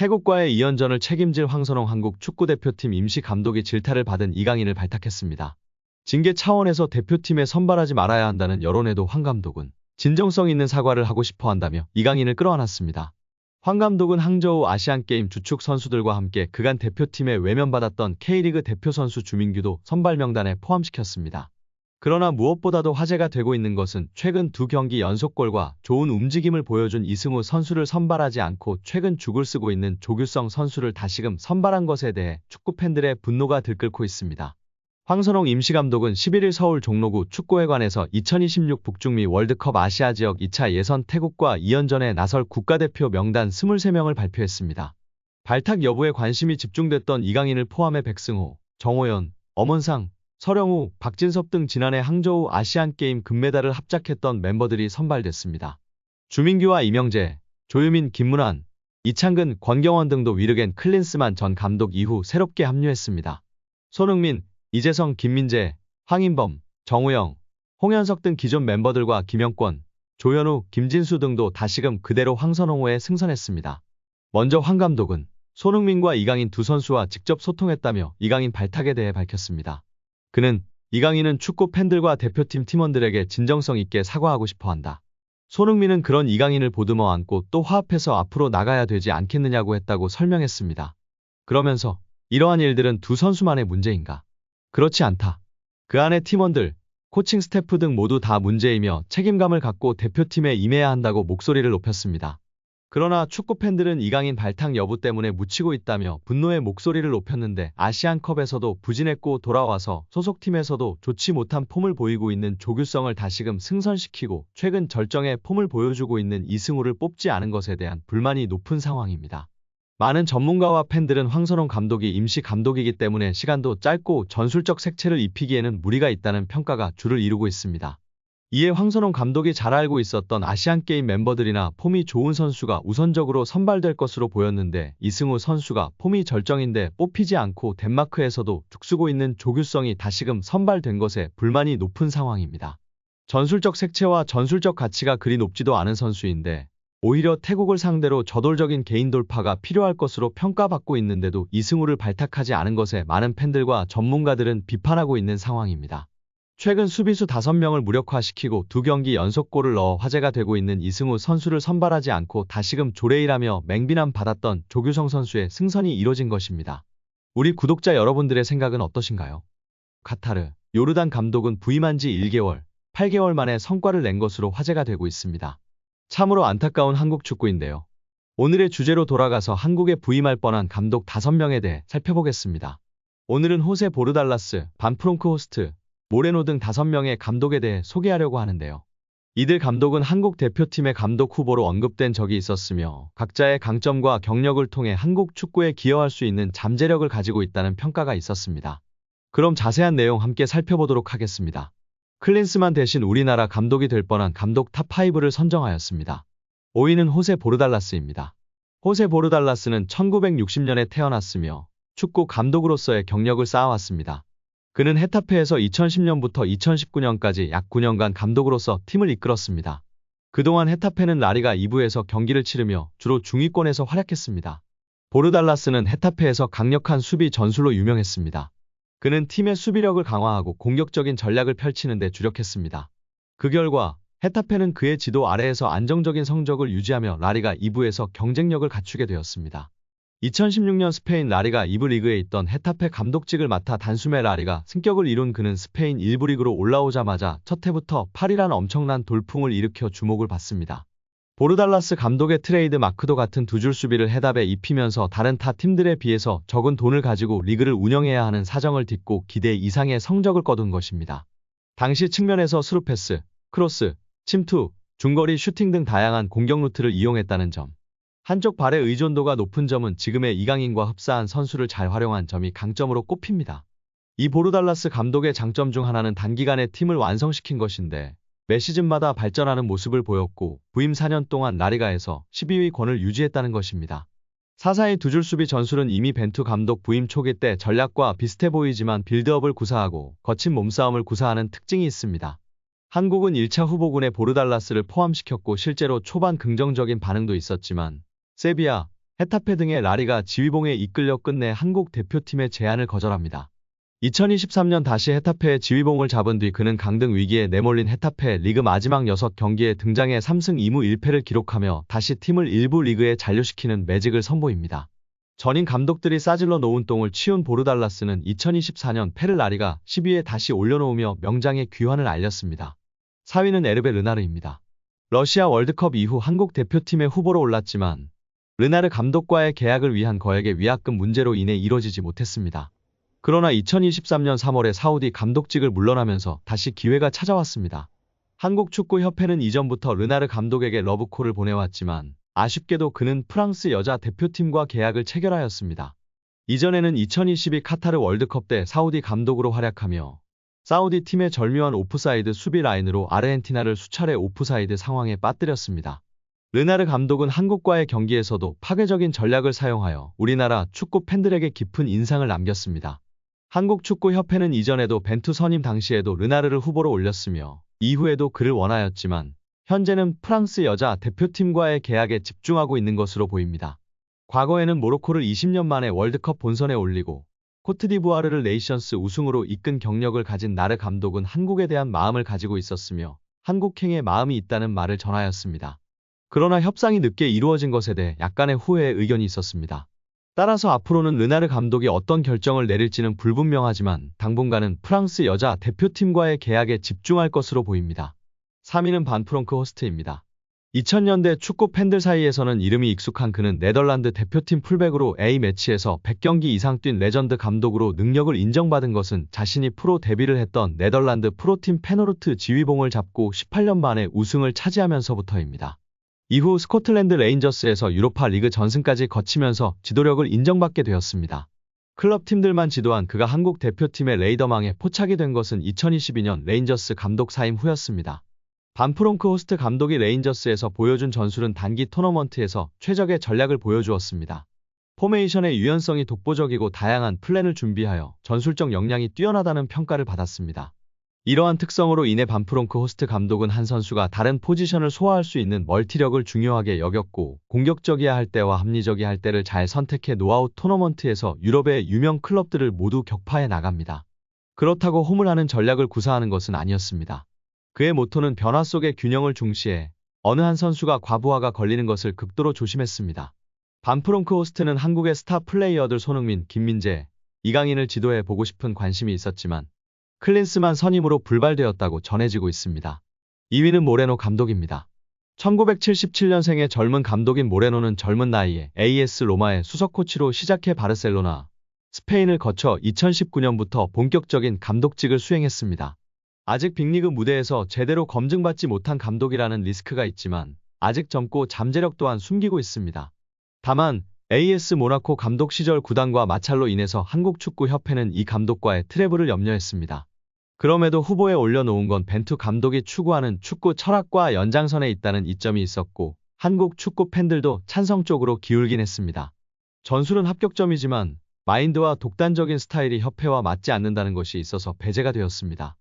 태국과의 2연전을 책임질 황선홍 한국 축구대표팀 임시 감독이 질타를 받은 이강인을 발탁했습니다. 징계 차원에서 대표팀에 선발하지 말아야 한다는 여론에도 황 감독은 진정성 있는 사과를 하고 싶어 한다며 이강인을 끌어안았습니다. 황 감독은 항저우 아시안게임 주축 선수들과 함께 그간 대표팀에 외면받았던 K리그 대표 선수 주민규도 선발 명단에 포함시켰습니다. 그러나 무엇보다도 화제가 되고 있는 것은 최근 두 경기 연속골과 좋은 움직임을 보여준 이승우 선수를 선발하지 않고 최근 죽을 쓰고 있는 조규성 선수를 다시금 선발한 것에 대해 축구팬들의 분노가 들끓고 있습니다. 황선홍 임시감독은 11일 서울 종로구 축구회관에서 2026 북중미 월드컵 아시아 지역 2차 예선 태국과 2연전에 나설 국가대표 명단 23명을 발표했습니다. 발탁 여부에 관심이 집중됐던 이강인을 포함해 백승호, 정호연, 엄원상, 서령우, 박진섭 등 지난해 항저우 아시안게임 금메달을 합작했던 멤버들이 선발됐습니다. 주민규와 이명재, 조유민, 김문환, 이창근, 권경원 등도 위르겐 클린스만 전 감독 이후 새롭게 합류했습니다. 손흥민, 이재성, 김민재, 황인범, 정우영, 홍현석 등 기존 멤버들과 김영권, 조현우, 김진수 등도 다시금 그대로 황선홍호에 승선했습니다. 먼저 황 감독은 손흥민과 이강인 두 선수와 직접 소통했다며 이강인 발탁에 대해 밝혔습니다. 그는 이강인은 축구 팬들과 대표팀 팀원들에게 진정성 있게 사과하고 싶어 한다. 손흥민은 그런 이강인을 보듬어 안고 또 화합해서 앞으로 나가야 되지 않겠느냐고 했다고 설명했습니다. 그러면서 이러한 일들은 두 선수만의 문제인가? 그렇지 않다. 그 안에 팀원들, 코칭 스태프 등 모두 다 문제이며 책임감을 갖고 대표팀에 임해야 한다고 목소리를 높였습니다. 그러나 축구팬들은 이강인 발탁 여부 때문에 묻히고 있다며 분노의 목소리를 높였는데 아시안컵에서도 부진했고 돌아와서 소속팀에서도 좋지 못한 폼을 보이고 있는 조규성을 다시금 승선시키고 최근 절정의 폼을 보여주고 있는 이승우를 뽑지 않은 것에 대한 불만이 높은 상황입니다. 많은 전문가와 팬들은 황선홍 감독이 임시 감독이기 때문에 시간도 짧고 전술적 색채를 입히기에는 무리가 있다는 평가가 주를 이루고 있습니다. 이에 황선홍 감독이 잘 알고 있었던 아시안게임 멤버들이나 폼이 좋은 선수가 우선적으로 선발될 것으로 보였는데 이승우 선수가 폼이 절정인데 뽑히지 않고 덴마크에서도 죽쓰고 있는 조규성이 다시금 선발된 것에 불만이 높은 상황입니다. 전술적 색채와 전술적 가치가 그리 높지도 않은 선수인데 오히려 태국을 상대로 저돌적인 개인 돌파가 필요할 것으로 평가받고 있는데도 이승우를 발탁하지 않은 것에 많은 팬들과 전문가들은 비판하고 있는 상황입니다. 최근 수비수 5명을 무력화시키고 두 경기 연속골을 넣어 화제가 되고 있는 이승우 선수를 선발하지 않고 다시금 조레일하며 맹비난 받았던 조규성 선수의 승선이 이뤄진 것입니다. 우리 구독자 여러분들의 생각은 어떠신가요? 카타르, 요르단 감독은 부임한 지 1개월, 8개월 만에 성과를 낸 것으로 화제가 되고 있습니다. 참으로 안타까운 한국 축구인데요. 오늘의 주제로 돌아가서 한국에 부임할 뻔한 감독 5명에 대해 살펴보겠습니다. 오늘은 호세 보르달라스, 반프롱크 호스트, 모레노 등 5명의 감독에 대해 소개하려고 하는데요. 이들 감독은 한국 대표팀의 감독 후보로 언급된 적이 있었으며 각자의 강점과 경력을 통해 한국 축구에 기여할 수 있는 잠재력을 가지고 있다는 평가가 있었습니다. 그럼 자세한 내용 함께 살펴보도록 하겠습니다. 클린스만 대신 우리나라 감독이 될 뻔한 감독 탑5를 선정하였습니다. 5위는 호세 보르달라스입니다. 호세 보르달라스는 1960년에 태어났으며 축구 감독으로서의 경력을 쌓아왔습니다. 그는 헤타페에서 2010년부터 2019년까지 약 9년간 감독으로서 팀을 이끌었습니다. 그동안 헤타페는 라리가 2부에서 경기를 치르며 주로 중위권에서 활약했습니다. 보르달라스는 헤타페에서 강력한 수비 전술로 유명했습니다. 그는 팀의 수비력을 강화하고 공격적인 전략을 펼치는 데 주력했습니다. 그 결과 헤타페는 그의 지도 아래에서 안정적인 성적을 유지하며 라리가 2부에서 경쟁력을 갖추게 되었습니다. 2016년 스페인 라리가 2부 리그에 있던 헤타페 감독직을 맡아 단숨에 라리가 승격을 이룬 그는 스페인 1부 리그로 올라오자마자 첫 해부터 8위란 엄청난 돌풍을 일으켜 주목을 받습니다. 보르달라스 감독의 트레이드 마크도 같은 두 줄 수비를 헤답에 입히면서 다른 타 팀들에 비해서 적은 돈을 가지고 리그를 운영해야 하는 사정을 딛고 기대 이상의 성적을 거둔 것입니다. 당시 측면에서 스루패스, 크로스, 침투, 중거리 슈팅 등 다양한 공격 루트를 이용했다는 점. 한쪽 발의 의존도가 높은 점은 지금의 이강인과 흡사한 선수를 잘 활용한 점이 강점으로 꼽힙니다. 이 보르달라스 감독의 장점 중 하나는 단기간에 팀을 완성시킨 것인데 매 시즌마다 발전하는 모습을 보였고 부임 4년 동안 라리가에서 12위권을 유지했다는 것입니다. 사사의 두 줄 수비 전술은 이미 벤투 감독 부임 초기 때 전략과 비슷해 보이지만 빌드업을 구사하고 거친 몸싸움을 구사하는 특징이 있습니다. 한국은 1차 후보군에 보르달라스를 포함시켰고 실제로 초반 긍정적인 반응도 있었지만 세비야, 헤타페 등의 라리가 지휘봉에 이끌려 끝내 한국 대표팀의 제안을 거절합니다. 2023년 다시 헤타페의 지휘봉을 잡은 뒤 그는 강등 위기에 내몰린 헤타페 리그 마지막 6경기에 등장해 3승 2무 1패를 기록하며 다시 팀을 일부 리그에 잔류시키는 매직을 선보입니다. 전임 감독들이 싸질러 놓은 똥을 치운 보르달라스는 2024년 페르 라리가 10위에 다시 올려놓으며 명장의 귀환을 알렸습니다. 4위는 에르베 르나르입니다. 러시아 월드컵 이후 한국 대표팀의 후보로 올랐지만 르나르 감독과의 계약을 위한 거액의 위약금 문제로 인해 이뤄지지 못했습니다. 그러나 2023년 3월에 사우디 감독직을 물러나면서 다시 기회가 찾아왔습니다. 한국축구협회는 이전부터 르나르 감독에게 러브콜을 보내왔지만 아쉽게도 그는 프랑스 여자 대표팀과 계약을 체결하였습니다. 이전에는 2022 카타르 월드컵 때 사우디 감독으로 활약하며 사우디 팀의 절묘한 오프사이드 수비 라인으로 아르헨티나를 수차례 오프사이드 상황에 빠뜨렸습니다. 르나르 감독은 한국과의 경기에서도 파괴적인 전략을 사용하여 우리나라 축구 팬들에게 깊은 인상을 남겼습니다. 한국축구협회는 이전에도 벤투 선임 당시에도 르나르를 후보로 올렸으며 이후에도 그를 원하였지만 현재는 프랑스 여자 대표팀과의 계약에 집중하고 있는 것으로 보입니다. 과거에는 모로코를 20년 만에 월드컵 본선에 올리고 코트디부아르를 네이션스 우승으로 이끈 경력을 가진 나르 감독은 한국에 대한 마음을 가지고 있었으며 한국행에 마음이 있다는 말을 전하였습니다. 그러나 협상이 늦게 이루어진 것에 대해 약간의 후회의 의견이 있었습니다. 따라서 앞으로는 르나르 감독이 어떤 결정을 내릴지는 불분명하지만 당분간은 프랑스 여자 대표팀과의 계약에 집중할 것으로 보입니다. 3위는 반 프롱크 호스트입니다. 2000년대 축구 팬들 사이에서는 이름이 익숙한 그는 네덜란드 대표팀 풀백으로 A매치에서 100경기 이상 뛴 레전드 감독으로 능력을 인정받은 것은 자신이 프로 데뷔를 했던 네덜란드 프로팀 페노르트 지휘봉을 잡고 18년 만에 우승을 차지하면서부터입니다. 이후 스코틀랜드 레인저스에서 유로파 리그 전승까지 거치면서 지도력을 인정받게 되었습니다. 클럽 팀들만 지도한 그가 한국 대표팀의 레이더망에 포착이 된 것은 2022년 레인저스 감독 사임 후였습니다. 반 프롱크 호스트 감독이 레인저스에서 보여준 전술은 단기 토너먼트에서 최적의 전략을 보여주었습니다. 포메이션의 유연성이 독보적이고 다양한 플랜을 준비하여 전술적 역량이 뛰어나다는 평가를 받았습니다. 이러한 특성으로 인해 반 프롱크 호스트 감독은 한 선수가 다른 포지션을 소화할 수 있는 멀티력을 중요하게 여겼고 공격적이야 할 때와 합리적이야 할 때를 잘 선택해 노아웃 토너먼트에서 유럽의 유명 클럽들을 모두 격파해 나갑니다. 그렇다고 호물하는 전략을 구사하는 것은 아니었습니다. 그의 모토는 변화 속의 균형을 중시해 어느 한 선수가 과부하가 걸리는 것을 극도로 조심했습니다. 반 프롱크 호스트는 한국의 스타 플레이어들 손흥민, 김민재, 이강인을 지도해 보고 싶은 관심이 있었지만 클린스만 선임으로 불발되었다고 전해지고 있습니다. 2위는 모레노 감독입니다. 1977년생의 젊은 감독인 모레노는 젊은 나이에 AS 로마의 수석 코치로 시작해 바르셀로나, 스페인을 거쳐 2019년부터 본격적인 감독직을 수행했습니다. 아직 빅리그 무대에서 제대로 검증받지 못한 감독이라는 리스크가 있지만 아직 젊고 잠재력 또한 숨기고 있습니다. 다만 AS 모나코 감독 시절 구단과 마찰로 인해서 한국축구협회는 이 감독과의 트러블을 염려했습니다. 그럼에도 후보에 올려놓은 건 벤투 감독이 추구하는 축구 철학과 연장선에 있다는 이점이 있었고 한국 축구 팬들도 찬성 쪽으로 기울긴 했습니다. 전술은 합격점이지만 마인드와 독단적인 스타일이 협회와 맞지 않는다는 것이 있어서 배제가 되었습니다.